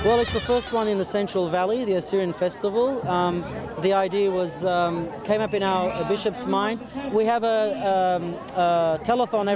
Well, it's the first one in the Central Valley, the Assyrian Festival. The idea was came up in our bishop's mind. We have a telethon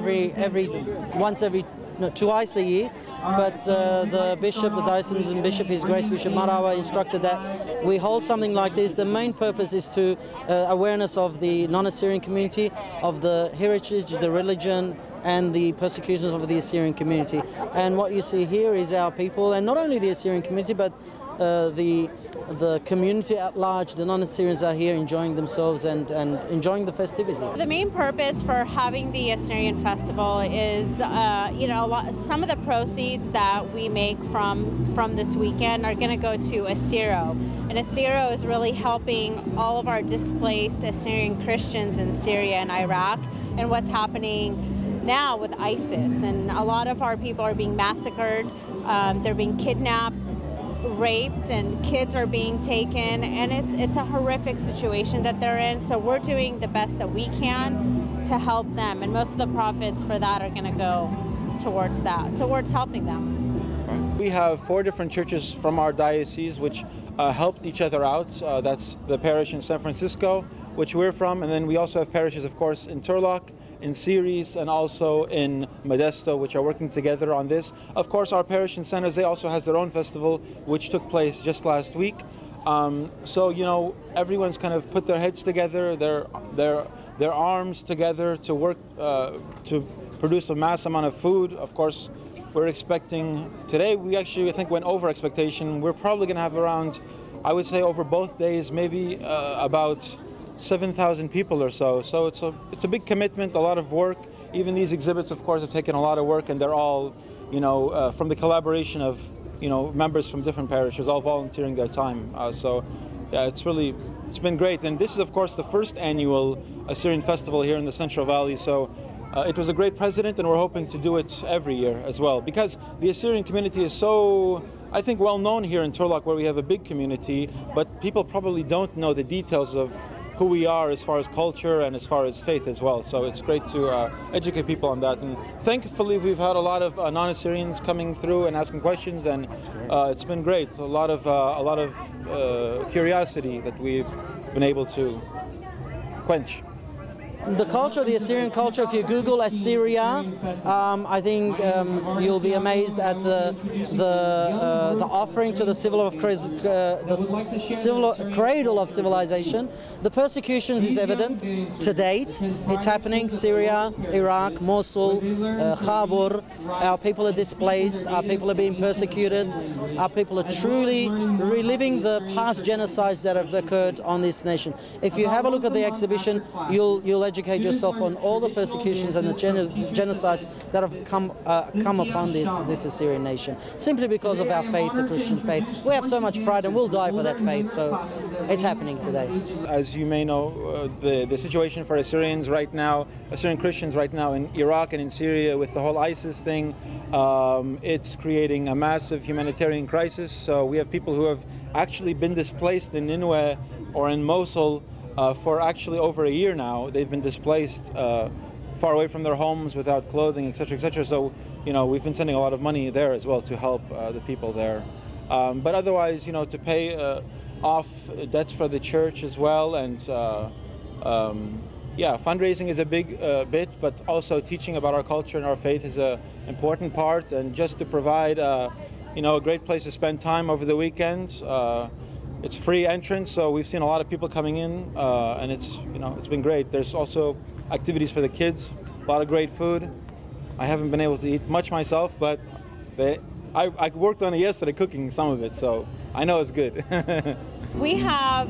twice a year, but the bishop, the diocesan bishop, His Grace Bishop Marawa, instructed that we hold something like this. The main purpose is to awareness of the non-Assyrian community, of the heritage, the religion, and the persecutions of the Assyrian community. And what you see here is our people, and not only the Assyrian community, but the community at large. The non-Assyrians are here enjoying themselves and enjoying the festivity. The main purpose for having the Assyrian Festival is, some of the proceeds that we make from this weekend are going to go to Assyro. And Assyro is really helping all of our displaced Assyrian Christians in Syria and Iraq and what's happening now with ISIS. And a lot of our people are being massacred, they're being kidnapped, raped, and kids are being taken, and it's a horrific situation that they're in. So we're doing the best that we can to help them, and most of the profits for that are going to go towards that, towards helping them. We have 4 different churches from our diocese which helped each other out. That's the parish in San Francisco, which we're from, and then we also have parishes, of course, in Turlock, in Ceres, and also in Modesto, which are working together on this. Of course, our parish in San Jose also has their own festival, which took place just last week. So, everyone's kind of put their heads together, their arms together to work to produce a mass amount of food. Of course, we're expecting today, we actually, I think, went over expectation. We're probably going to have around, I would say, over both days, maybe about 7,000 people or so. So it's a big commitment, a lot of work. Even these exhibits, of course, have taken a lot of work, and they're all, from the collaboration of, members from different parishes, all volunteering their time. Yeah, it's been great. And this is, of course, the first annual Assyrian Festival here in the Central Valley. So it was a great precedent, and we're hoping to do it every year as well, because the Assyrian community is so, I think, well known here in Turlock, where we have a big community, but people probably don't know the details of who we are as far as culture and as far as faith as well. So it's great to educate people on that. And thankfully, we've had a lot of non-Assyrians coming through and asking questions, and it's been great. A lot of curiosity that we've been able to quench. The culture, the Assyrian culture, if you Google Assyria, I think you'll be amazed at the offering to the cradle of civilization. The persecutions is evident to date. It's happening. Syria, Iraq, Mosul, Khabur. Our people are displaced. Our people are being persecuted. Our people are truly reliving the past genocides that have occurred on this nation. If you have a look at the exhibition, you'll educate yourself on all the persecutions and the genocides that have come upon this Assyrian nation, simply because of our faith, the Christian faith. We have so much pride, and we'll die for that faith, so it's happening today. As you may know, the situation for Assyrian Christians right now in Iraq and in Syria with the whole ISIS thing, it's creating a massive humanitarian crisis. So we have people who have actually been displaced in Nineveh or in Mosul for actually over a year now. They've been displaced far away from their homes, without clothing, etc., etc. So, we've been sending a lot of money there as well to help the people there. But otherwise, to pay off debts for the church as well, and yeah, fundraising is a big bit, but also teaching about our culture and our faith is an important part, and just to provide, a great place to spend time over the weekend. It's free entrance, so we've seen a lot of people coming in, and it's been great. There's also activities for the kids, a lot of great food. I haven't been able to eat much myself, but I worked on it yesterday, cooking some of it, so I know it's good. We have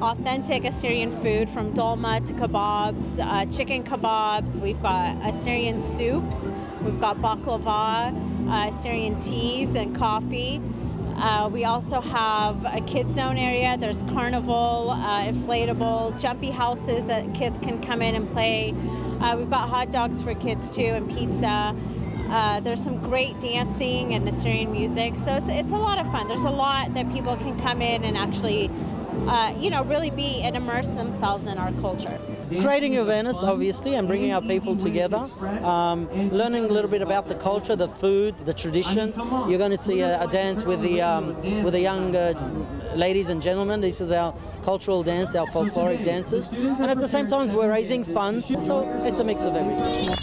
authentic Assyrian food, from dolma to kebabs, chicken kebabs. We've got Assyrian soups. We've got baklava, Assyrian teas and coffee. We also have a kids zone area. There's carnival, inflatable, jumpy houses that kids can come in and play. We've got hot dogs for kids too, and pizza. There's some great dancing and Assyrian music, so it's a lot of fun. There's a lot that people can come in and actually really be and immerse themselves in our culture. Creating awareness, obviously, and bringing our people together, learning a little bit about the culture, the food, the traditions. You're going to see a dance with the young ladies and gentlemen. This is our cultural dance, our folkloric dances, and at the same time we're raising funds, so it's a mix of everything.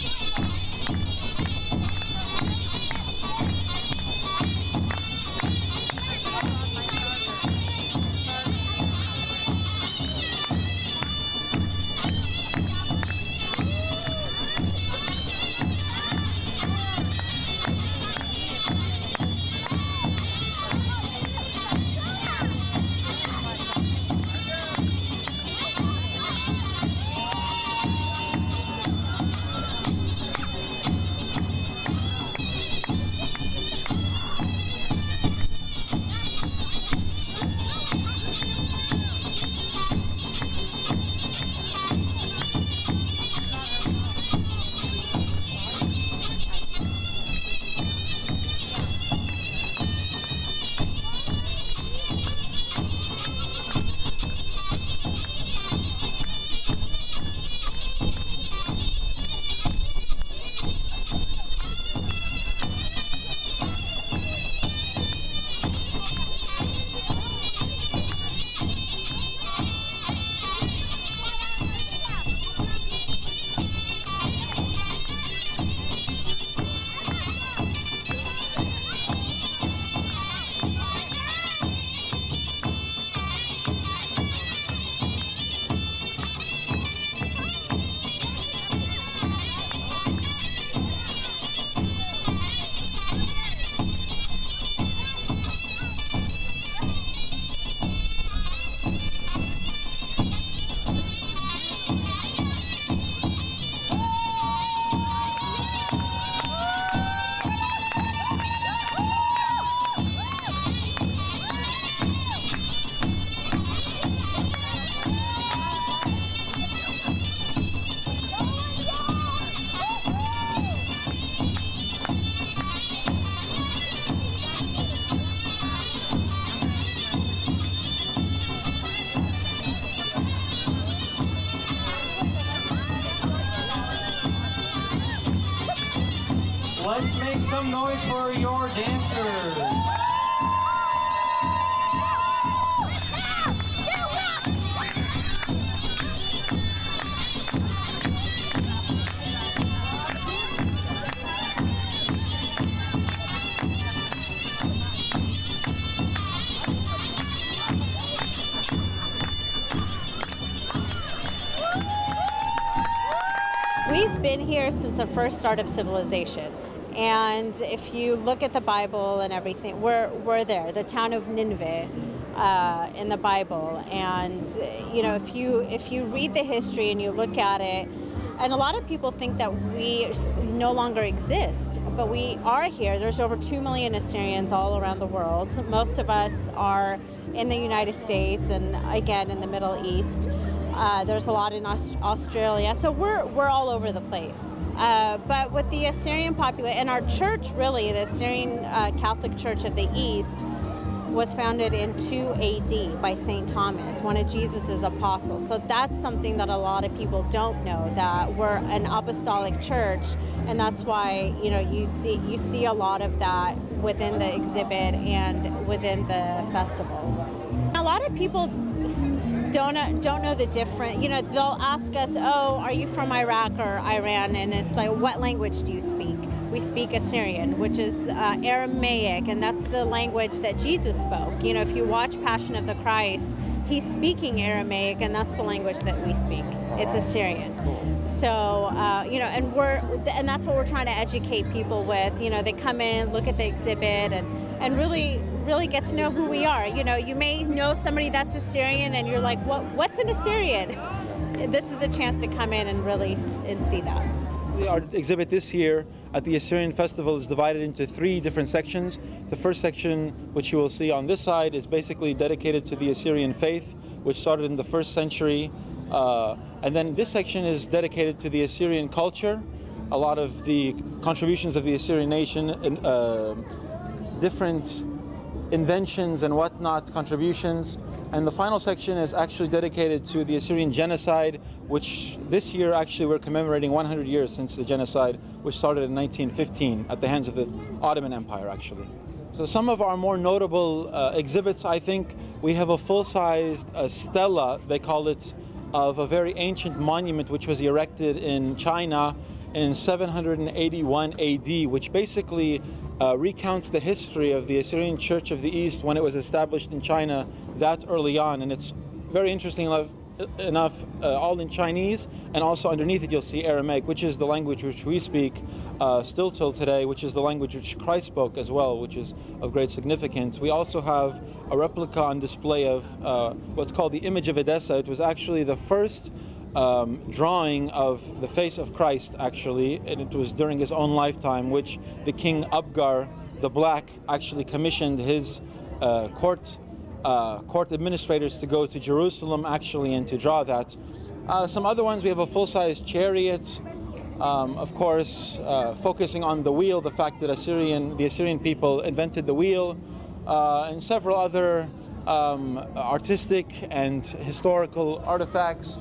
Let's make some noise for your dancers. We've been here since the first start of civilization. And if you look at the Bible and everything, we're there. The town of Nineveh in the Bible, and if you read the history and you look at it, and a lot of people think that we no longer exist, but we are here. There's over 2 million Assyrians all around the world. Most of us are in the United States and again in the Middle East. There's a lot in Australia, so we're all over the place. But with the Assyrian population, and our church really, the Assyrian Catholic Church of the East, was founded in 2 AD by St. Thomas, one of Jesus's apostles. So that's something that a lot of people don't know, that we're an apostolic church, and that's why you see a lot of that within the exhibit and within the festival. A lot of people don't know the difference. They'll ask us, "Oh, are you from Iraq or Iran?" And it's like, "What language do you speak?" We speak Assyrian, which is Aramaic, and that's the language that Jesus spoke. If you watch Passion of the Christ, he's speaking Aramaic, and that's the language that we speak. It's Assyrian. So, and that's what we're trying to educate people with. They come in, look at the exhibit, and really get to know who we are. You may know somebody that's Assyrian, and you're like, what's an Assyrian? This is the chance to come in and really see that. Our exhibit this year at the Assyrian Festival is divided into 3 different sections. The first section, which you will see on this side, is basically dedicated to the Assyrian faith, which started in the 1st century. And then this section is dedicated to the Assyrian culture, a lot of the contributions of the Assyrian nation, different inventions and whatnot, contributions. And the final section is actually dedicated to the Assyrian genocide, which this year actually we're commemorating 100 years since the genocide, which started in 1915 at the hands of the Ottoman Empire, actually. So some of our more notable exhibits, I think, we have a full-sized stela, they call it, of a very ancient monument which was erected in China in 781 AD, which basically recounts the history of the Assyrian Church of the East when it was established in China that early on. And it's very interesting enough all in Chinese, and also underneath it you'll see Aramaic, which is the language which we speak still till today, which is the language which Christ spoke as well, which is of great significance. We also have a replica on display of what's called the image of Edessa. It was actually the first drawing of the face of Christ, actually, and it was during his own lifetime, which the King Abgar the Black actually commissioned his court administrators to go to Jerusalem, actually, and to draw that. Some other ones, we have a full-size chariot, of course, focusing on the wheel, the fact that the Assyrian people invented the wheel, and several other artistic and historical artifacts.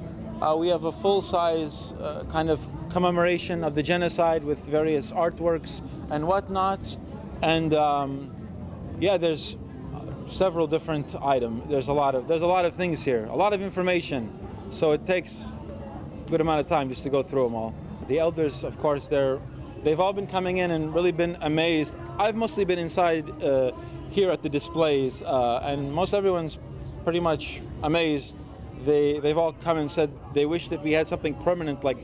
We have a full-size kind of commemoration of the genocide with various artworks and whatnot. And yeah, there's several different items. There's a lot of things here, a lot of information. So it takes a good amount of time just to go through them all. The elders, of course, they've all been coming in and really been amazed. I've mostly been inside here at the displays, and most everyone's pretty much amazed. They've all come and said they wish that we had something permanent like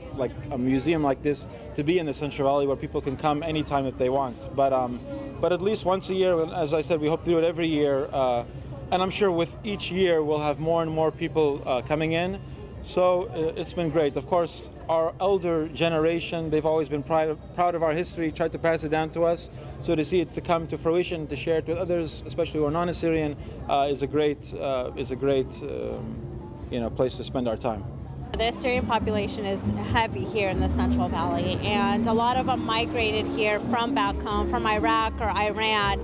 a museum like this to be in the Central Valley where people can come anytime that they want. But at least once a year, as I said, we hope to do it every year. And I'm sure with each year we'll have more and more people coming in. So it's been great. Of course, our elder generation, they've always been proud of our history, tried to pass it down to us. So to see it to come to fruition, to share it with others, especially who are non-Assyrian, is a great place to spend our time. The Assyrian population is heavy here in the Central Valley, and a lot of them migrated here from back home, from Iraq or Iran,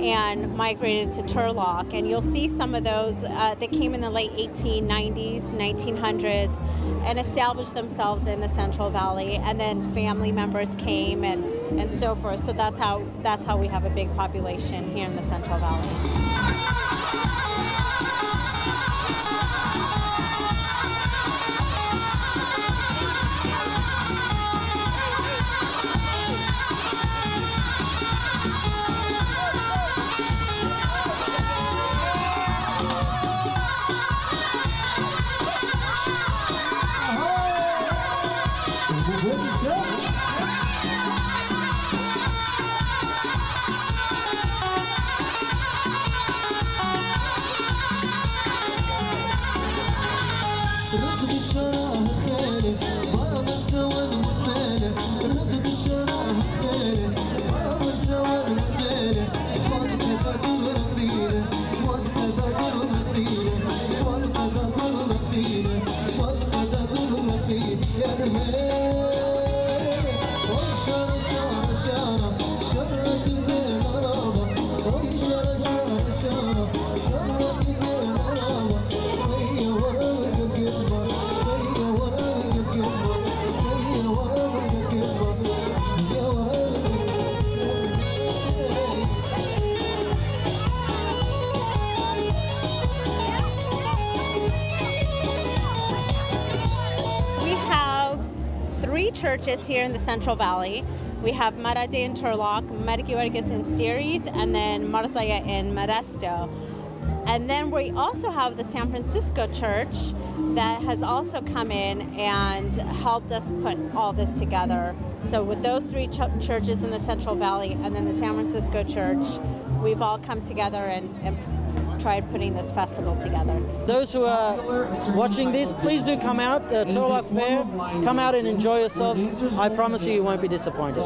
and migrated to Turlock. And you'll see some of those that came in the late 1890s, 1900s, and established themselves in the Central Valley. And then family members came and so forth. So that's how we have a big population here in the Central Valley. Three churches here in the Central Valley. We have Marade in Turlock, Margiorgis in Ceres, and then Marzaya in Modesto. And then we also have the San Francisco Church that has also come in and helped us put all this together. So with those three churches in the Central Valley and then the San Francisco Church, we've all come together and tried putting this festival together. Those who are watching this, please do come out, Turlock Fair, come out and enjoy yourselves. I promise you won't be disappointed.